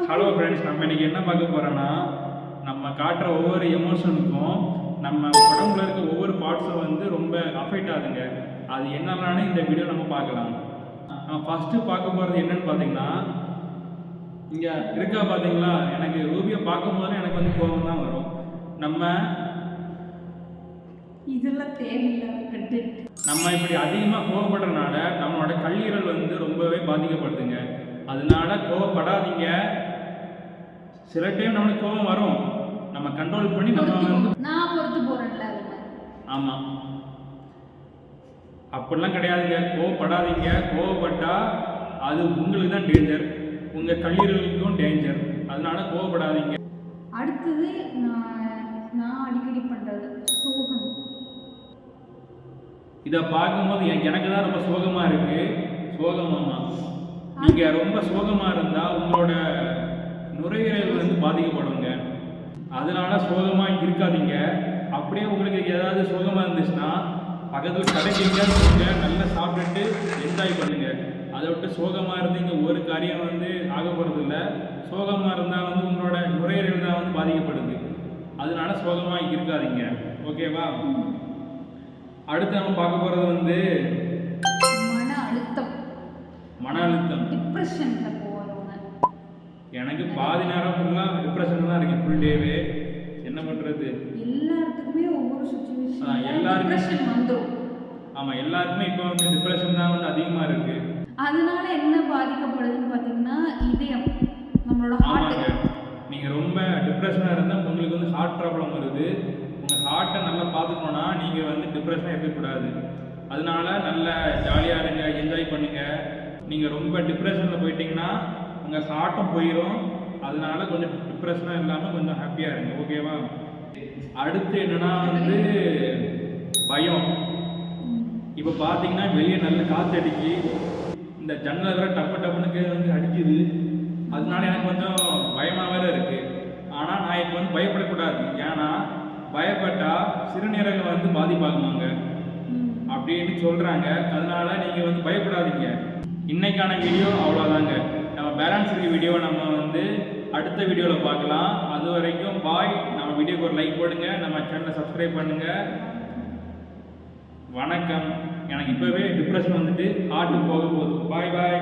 Hello friends, நம்ம இன்னைக்கு என்ன பார்க்க போகிறோன்னா, நம்ம காட்டுற ஒவ்வொரு எமோஷனுக்கும் நம்ம உடம்புல இருக்க ஒவ்வொரு பார்ட்ஸும் வந்து ரொம்ப அஃபெக்ட் ஆகுதுங்க. அது என்னென்னு இந்த வீடியோ நம்ம பார்க்கலாம். ஃபஸ்ட்டு பார்க்க போகிறது என்னன்னு பார்த்தீங்கன்னா, இங்கே இருக்கா பார்த்தீங்களா, எனக்கு ரூபியை பார்க்கும்போது எனக்கு வந்து கோபம் தான் வரும். நம்ம இதெல்லாம் தேவையில்லாத கண்டென்ட். நம்ம இப்படி அதிகமாக கோவப்படுறதுனால நம்மளோட கல்லீரல் வந்து ரொம்பவே பாதிக்கப்படுதுங்க. அதனால கோவப்படாதீங்க. சில டைம் நம்மளுக்கு கோபம் வரும், நம்ம கண்ட்ரோல் பண்ணி நம்ம வந்து நான் பொறுத்து போறேன்ல. ஆமாம், அப்படிலாம் கிடையாதுங்க. கோவப்படாதீங்க. கோவப்பட்டா அது உங்களுக்கு தான் டேஞ்சர், உங்கள் கல்லீரலுக்கும் டேஞ்சர். அதனால கோவப்படாதீங்க. அடுத்தது நான் அடிக்கடி பண்ணுறது சோகம். இதை பார்க்கும்போது எனக்கு தான் ரொம்ப சோகமாக இருக்குது. சோகமாமா, நீங்கள் ரொம்ப சோகமாக இருந்தால் உங்களோட நுரையீரல் வந்து பாதிக்கப்படுங்க. அதனால சோகமாக இருக்காதீங்க. அப்படியே உங்களுக்கு ஏதாவது சோகமாக இருந்துச்சுன்னா பக்கத்தில் கடைக்கிங்க, நல்லா சாப்பிட்டுட்டு என்ஜாய் பண்ணுங்கள். அதை விட்டு சோகமாக இருந்தீங்க ஒரு காரியம் வந்து ஆக போகிறது இல்லை. சோகமாக இருந்தால் வந்து உங்களோட நுரையீரல் தான் வந்து பாதிக்கப்படுது. அதனால சோகமாக இருக்காதீங்க, ஓகேவா? அடுத்து நம்ம பார்க்க போகிறது வந்து மன அழுத்தம். டிப்ரெஷன்ல போவாங்க. எனக்கு பாதி நேரம் ஃபுல்லாக டிப்ரெஷன் தான் இருக்கு, ஃபுல் டேவே. என்ன பண்ணுறது? எல்லாத்துக்குமே ஒவ்வொரு சுச்சுவேஷன் எல்லாருக்கும் வந்துடும். ஆமாம், எல்லாருக்குமே இப்போ வந்து டிப்ரெஷன் தான் வந்து அதிகமாக இருக்குது. அதனால என்ன பாதிக்கப்படுதுன்னு பார்த்தீங்கன்னா இதயம், நம்மளோட ஹார்ட். நீங்கள் ரொம்ப டிப்ரெஷனாக இருந்தால் உங்களுக்கு வந்து ஹார்ட் ப்ராப்ளம் வருது. உங்கள் ஹார்ட்டை நல்லா பார்த்துக்கணுன்னா நீங்கள் வந்து டிப்ரெஷனாக இருக்கக்கூடாது. அதனால நல்ல ஜாலியாக இருங்க, என்ஜாய் பண்ணுங்கள். நீங்கள் ரொம்ப டிப்ரெஷனில் போயிட்டீங்கன்னா உங்கள் ஹார்ட்டும் போயிடும். அதனால கொஞ்சம் டிப்ரெஷனாக இல்லாமல் கொஞ்சம் ஹாப்பியாக இருங்க, ஓகேவா? அடுத்து என்னென்னா வந்து பயம். இப்போ பார்த்தீங்கன்னா வெளியே நல்ல காற்று அடிக்கி, இந்த ஜன்னல் வேறு டப்பு டப்புனுக்கு வந்து அடிக்குது. அதனால எனக்கு கொஞ்சம் பயமாக வேறு இருக்குது. ஆனால் நான் இப்போ வந்து பயப்படக்கூடாது. ஏன்னா பயப்பட்டால் சிறுநீரகம் வந்து பாதிப்பாகுவாங்க அப்படின்னு சொல்கிறாங்க. அதனால நீங்கள் வந்து பயப்படாதீங்க. இன்னைக்கான வீடியோ அவ்வளோதாங்க. நம்ம பேலன்ஸ் இருக்க வீடியோ நம்ம வந்து அடுத்த வீடியோவில் பார்க்கலாம். அது வரைக்கும் பாய். நம்ம வீடியோக்கு ஒரு லைக் போடுங்க, நம்ம சேனலை சப்ஸ்கிரைப் பண்ணுங்கள். வணக்கம். எனக்கு இப்போவே டிப்ரெஷன் வந்துட்டு ஹார்ட்டு போக போகுது. பாய் பாய்.